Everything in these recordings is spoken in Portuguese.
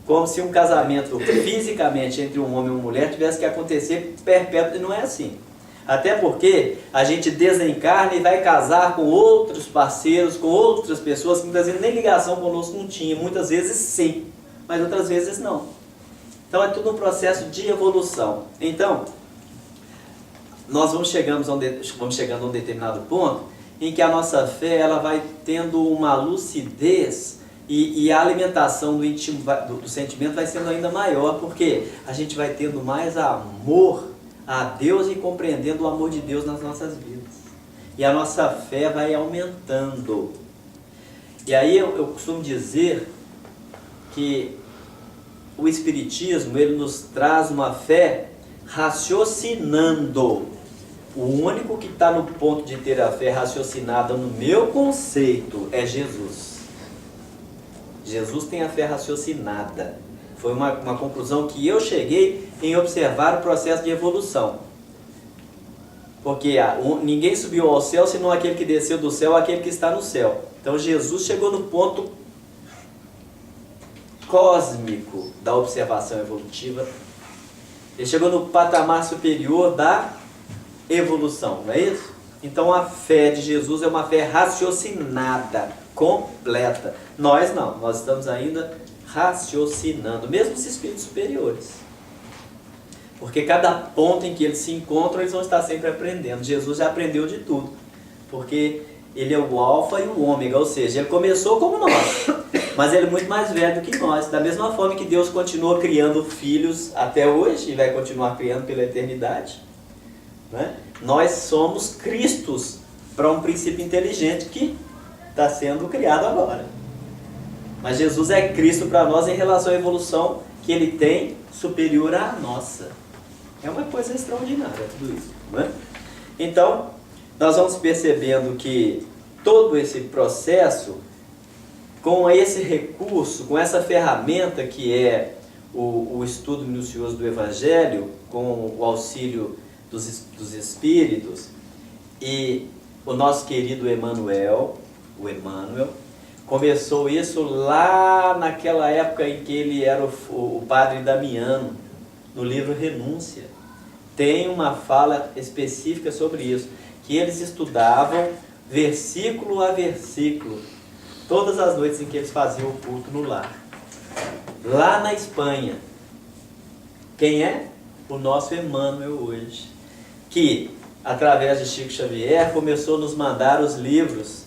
como se um casamento fisicamente entre um homem e uma mulher tivesse que acontecer perpétuo, e não é assim. Até porque a gente desencarna e vai casar com outros parceiros, com outras pessoas que muitas vezes nem ligação conosco não tinha, muitas vezes sim, mas outras vezes não. Então é tudo um processo de evolução. Então, nós vamos chegando a um determinado ponto em que a nossa fé ela vai tendo uma lucidez e a alimentação do sentimento vai sendo ainda maior, porque a gente vai tendo mais amor a Deus e compreendendo o amor de Deus nas nossas vidas. E a nossa fé vai aumentando. E aí eu costumo dizer que o Espiritismo ele nos traz uma fé raciocinando. O único que está no ponto de ter a fé raciocinada no meu conceito é Jesus. Jesus tem a fé raciocinada. Foi uma conclusão que eu cheguei em observar o processo de evolução. Porque ninguém subiu ao céu senão aquele que desceu do céu, aquele que está no céu. Então Jesus chegou no ponto cósmico da observação evolutiva. Ele chegou no patamar superior da evolução, não é isso? Então a fé de Jesus é uma fé raciocinada, completa. Nós não, nós estamos ainda raciocinando, mesmo os espíritos superiores. Porque cada ponto em que eles se encontram, eles vão estar sempre aprendendo. Jesus já aprendeu de tudo, porque ele é o alfa e o ômega, ou seja, ele começou como nós, mas ele é muito mais velho do que nós. Da mesma forma que Deus continua criando filhos até hoje, e vai continuar criando pela eternidade, né? Nós somos Cristos para um princípio inteligente que está sendo criado agora. Mas Jesus é Cristo para nós em relação à evolução que ele tem superior à nossa. É uma coisa extraordinária tudo isso, não é? Então, nós vamos percebendo que todo esse processo, com esse recurso, com essa ferramenta que é o estudo minucioso do Evangelho, com o auxílio dos Espíritos, e o nosso querido Emmanuel, começou isso lá naquela época em que ele era o padre Damiano, no livro Renúncia. Tem uma fala específica sobre isso, que eles estudavam versículo a versículo, todas as noites em que eles faziam o culto no lar. Lá na Espanha. Quem é? O nosso Emmanuel hoje. Que, através de Chico Xavier, começou a nos mandar os livros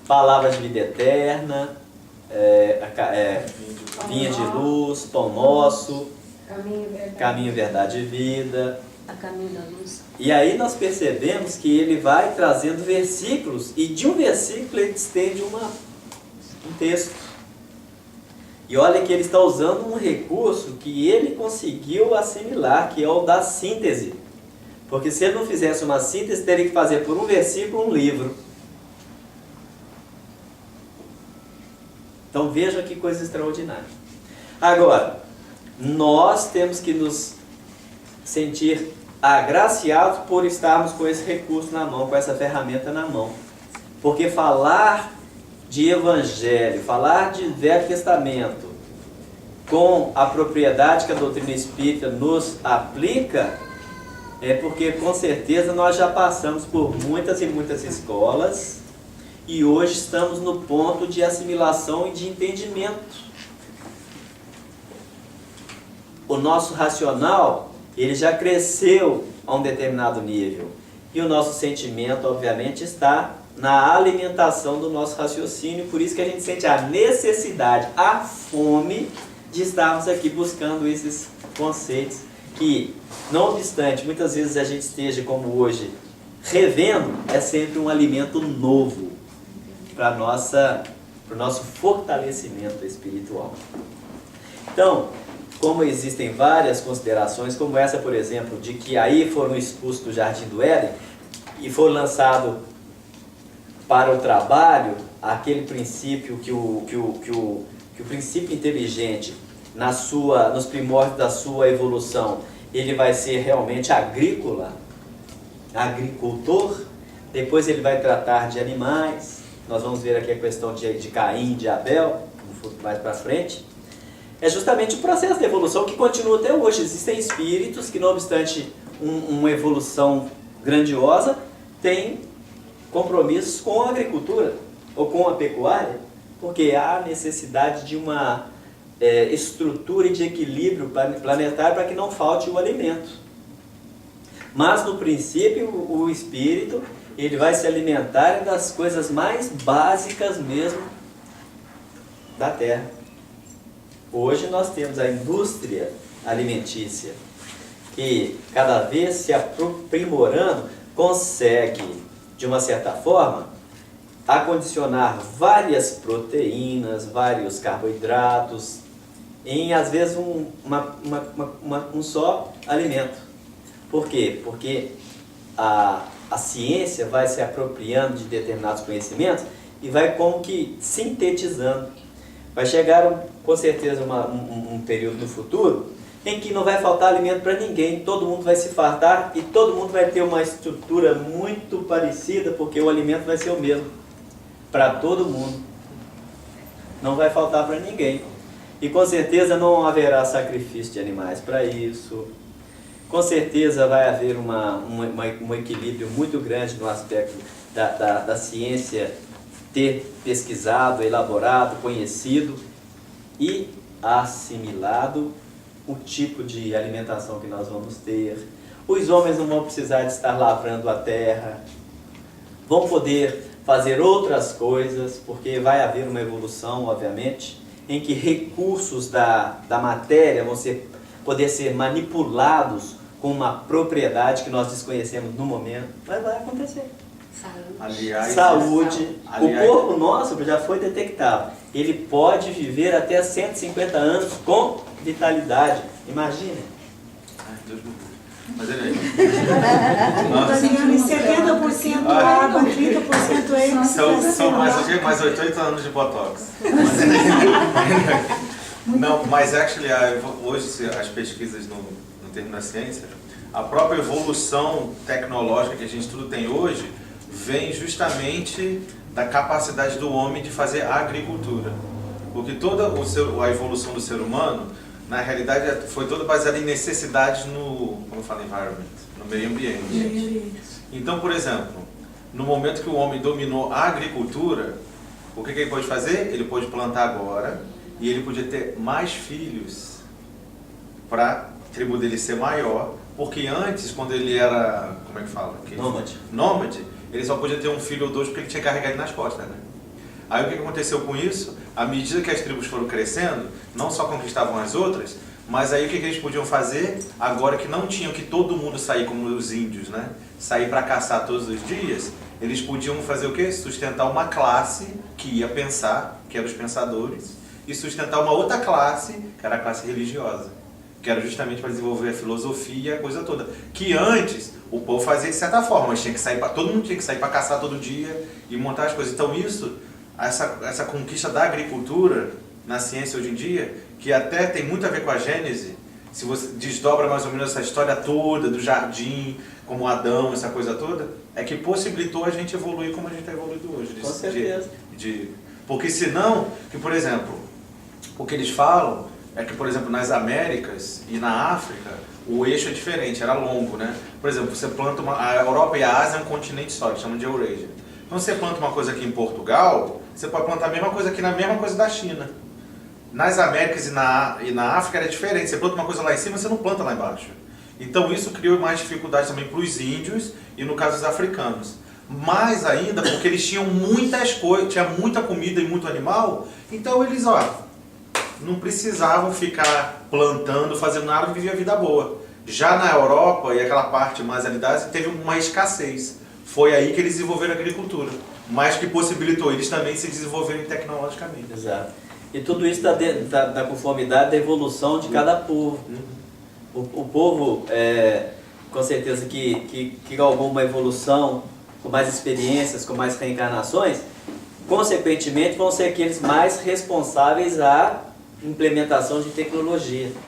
Palavras de Vida Eterna, Vinha de Luz, Pão Nosso, Caminho, Verdade e Vida, A Caminho da Luz. E aí nós percebemos que ele vai trazendo versículos, e de um versículo ele estende um texto. E olha que ele está usando um recurso que ele conseguiu assimilar, que é o da síntese. Porque se ele não fizesse uma síntese, teria que fazer por um versículo um livro. Então veja que coisa extraordinária. Agora, nós temos que nos sentir agraciados por estarmos com esse recurso na mão, com essa ferramenta na mão. Porque falar de Evangelho, falar de Velho Testamento, com a propriedade que a doutrina espírita nos aplica, é porque com certeza nós já passamos por muitas e muitas escolas e hoje estamos no ponto de assimilação e de entendimento. O nosso racional, ele já cresceu a um determinado nível. E o nosso sentimento, obviamente, está na alimentação do nosso raciocínio. Por isso que a gente sente a necessidade, a fome de estarmos aqui buscando esses conceitos que, não obstante, muitas vezes a gente esteja, como hoje, revendo, é sempre um alimento novo para o nosso fortalecimento espiritual. Então, como existem várias considerações, como essa, por exemplo, de que aí foram expulsos do Jardim do Éden e foi lançado para o trabalho aquele princípio que o princípio inteligente, nos primórdios da sua evolução, ele vai ser realmente agrícola, agricultor, depois ele vai tratar de animais, nós vamos ver aqui a questão de Caim e de Abel, mais para frente. é justamente o processo de evolução que continua até hoje. Existem espíritos que, não obstante uma evolução grandiosa, têm compromissos com a agricultura ou com a pecuária, porque há necessidade de uma estrutura e de equilíbrio planetário para que não falte o alimento. Mas, no princípio, o espírito ele vai se alimentar das coisas mais básicas mesmo da Terra. Hoje nós temos a indústria alimentícia, que cada vez se aprimorando, consegue, de uma certa forma, acondicionar várias proteínas, vários carboidratos, em às vezes um só alimento. Por quê? Porque a ciência vai se apropriando de determinados conhecimentos e vai como que sintetizando. Vai chegar com certeza um período no futuro em que não vai faltar alimento para ninguém, todo mundo vai se fartar e todo mundo vai ter uma estrutura muito parecida, porque o alimento vai ser o mesmo para todo mundo. Não vai faltar para ninguém. E com certeza não haverá sacrifício de animais para isso. Com certeza vai haver um equilíbrio muito grande no aspecto da ciência ter pesquisado, elaborado, conhecido e assimilado o tipo de alimentação que nós vamos ter. Os homens não vão precisar de estar lavrando a terra, vão poder fazer outras coisas, porque vai haver uma evolução, obviamente, em que recursos da matéria vão poder ser manipulados com uma propriedade que nós desconhecemos no momento, mas vai acontecer. Saúde. O corpo nosso já foi detectado. Ele pode viver até 150 anos com vitalidade. Imagine. Ai, Deus me livre. Mas ele 70% água, 30% ele. São mais 80 anos de Botox. Não, mas actually, hoje as pesquisas no termo da ciência, a própria evolução tecnológica que a gente tudo tem hoje, vem justamente da capacidade do homem de fazer agricultura. Porque toda a evolução do ser humano, na realidade, foi toda baseada em necessidades como fala, environment, no meio ambiente. Então, por exemplo, no momento que o homem dominou a agricultura, o que ele pôde fazer? Ele pôde plantar agora e ele podia ter mais filhos para a tribo dele ser maior, porque antes, quando ele era, como é que fala? Nômade, ele só podia ter um filho ou dois porque ele tinha que carregar ele nas costas, né? Aí o que aconteceu com isso? À medida que as tribos foram crescendo, não só conquistavam as outras, mas aí o que eles podiam fazer, agora que não tinham que todo mundo sair como os índios, né? Sair para caçar todos os dias, eles podiam fazer o quê? Sustentar uma classe que ia pensar, que eram os pensadores, e sustentar uma outra classe, que era a classe religiosa, que era justamente para desenvolver a filosofia e a coisa toda. Que antes o povo fazia de certa forma, mas tinha que sair todo mundo tinha que sair para caçar todo dia e montar as coisas. Então essa conquista da agricultura na ciência hoje em dia, que até tem muito a ver com a Gênese, se você desdobra mais ou menos essa história toda do jardim, como Adão, essa coisa toda, é que possibilitou a gente evoluir como a gente está evoluindo hoje. Com certeza. Porque senão, por exemplo, o que eles falam é que, por exemplo, nas Américas e na África, o eixo é diferente, era longo, né? Por exemplo, você planta a Europa e a Ásia é um continente só, eles chamam de Eurásia. Então, você planta uma coisa aqui em Portugal, você pode plantar a mesma coisa aqui na mesma coisa da China. Nas Américas e na África era diferente, você planta uma coisa lá em cima, você não planta lá embaixo. Então, isso criou mais dificuldades também para os índios e, no caso, os africanos. Mais ainda, porque eles tinham muitas coisas, tinha muita comida e muito animal, então eles, não precisavam ficar plantando, fazendo nada, vivia a vida boa. Já na Europa e aquela parte mais alidada, teve uma escassez. Foi aí que eles desenvolveram a agricultura, mas que possibilitou eles também se desenvolverem tecnologicamente. Exato. E tudo isso está dentro da conformidade da evolução de cada povo. O povo, com certeza, que galgou uma evolução, com mais experiências, com mais reencarnações, consequentemente vão ser aqueles mais responsáveis à implementação de tecnologia.